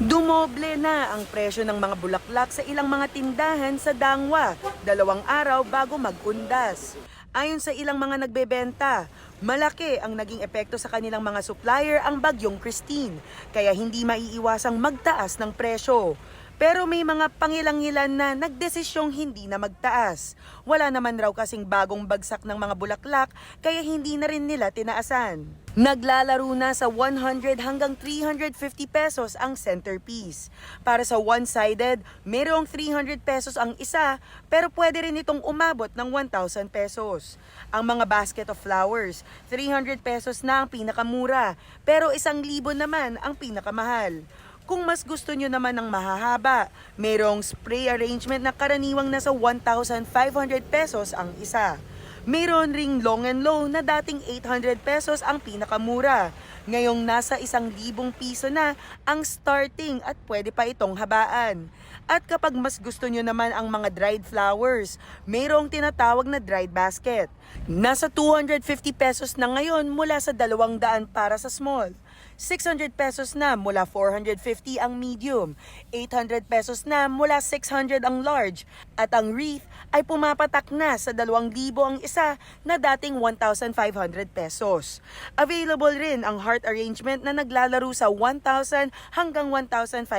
Dumoble na ang presyo ng mga bulaklak sa ilang mga tindahan sa Dangwa, 2 araw bago mag-undas. Ayon sa ilang mga nagbebenta, malaki ang naging epekto sa kanilang mga supplier ang bagyong Christine, kaya hindi maiiwasang magtaas ng presyo. Pero may mga pangilang-ilan na nagdesisyong hindi na magtaas. Wala naman raw kasing bagong bagsak ng mga bulaklak kaya hindi na rin nila tinaasan. Naglalaro na sa 100 hanggang 350 pesos ang centerpiece. Para sa one-sided, mayroong 300 pesos ang isa pero pwede rin itong umabot ng 1,000 pesos. Ang mga basket of flowers, 300 pesos na ang pinakamura pero 1,000 naman ang pinakamahal. Kung mas gusto nyo naman ng mahahaba, mayroong spray arrangement na karaniwang nasa 1,500 pesos ang isa. Mayroon ring long and low na dating 800 pesos ang pinakamura. Ngayong nasa 1,000 piso na ang starting at pwede pa itong habaan. At kapag mas gusto nyo naman ang mga dried flowers, mayroong tinatawag na dried basket. Nasa 250 pesos na ngayon mula sa 200 para sa small. 600 pesos na mula 450 ang medium, 800 pesos na mula 600 ang large, at ang wreath ay pumapatak na sa 2,000 ang isa na dating 1,500 pesos. Available rin ang heart arrangement na naglalaro sa 1,000 hanggang 1,500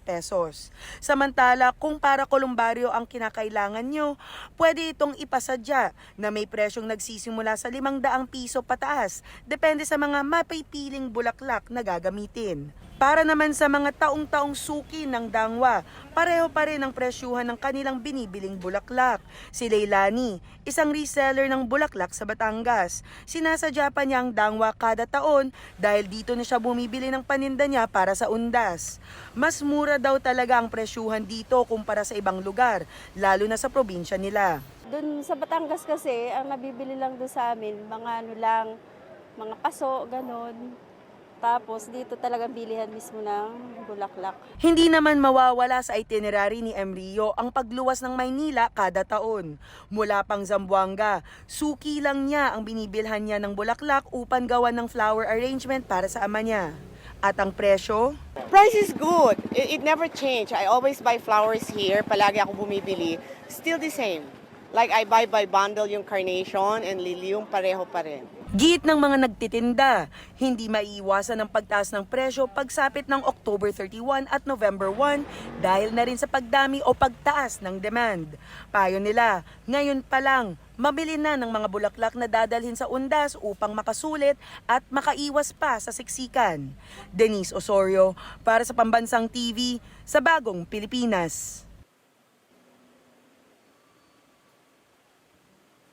pesos. Samantala, kung para kolumbaryo ang kinakailangan nyo, pwede itong ipasadya na may presyong nagsisimula sa 500 piso pataas, depende sa mga mapipiling bulaklak na gagamitin. Para naman sa mga taong-taong suki ng Dangwa, pareho pa rin ang presyuhan ng kanilang binibiling bulaklak. Si Leilani, isang reseller ng bulaklak sa Batangas. Sinasadya pa niya ang Dangwa kada taon dahil dito na siya bumibili ng paninda niya para sa undas. Mas mura daw talaga ang presyuhan dito kumpara sa ibang lugar, lalo na sa probinsya nila. Doon sa Batangas kasi, ang nabibili lang doon sa amin, mga ano lang, mga paso, ganun. Tapos dito talagang bilihan mismo ng bulaklak. Hindi naman mawawala sa itinerary ni Emrio ang pagluwas ng Maynila kada taon. Mula pang Zamboanga, suki lang niya ang binibilhan niya ng bulaklak upang gawan ng flower arrangement para sa ama niya. At ang presyo? Price is good. It never change. I always buy flowers here. Palagi ako bumibili. Still the same. Like I buy by bundle yung carnation and lilium, pareho pa rin. Giit ng mga nagtitinda, hindi maiiwasan ang pagtaas ng presyo pagsapit ng October 31 at November 1 dahil na rin sa pagdami o pagtaas ng demand. Payo nila, ngayon pa lang, mabili na ng mga bulaklak na dadalhin sa undas upang makasulit at makaiwas pa sa siksikan. Denise Osorio, para sa Pambansang TV, sa Bagong Pilipinas.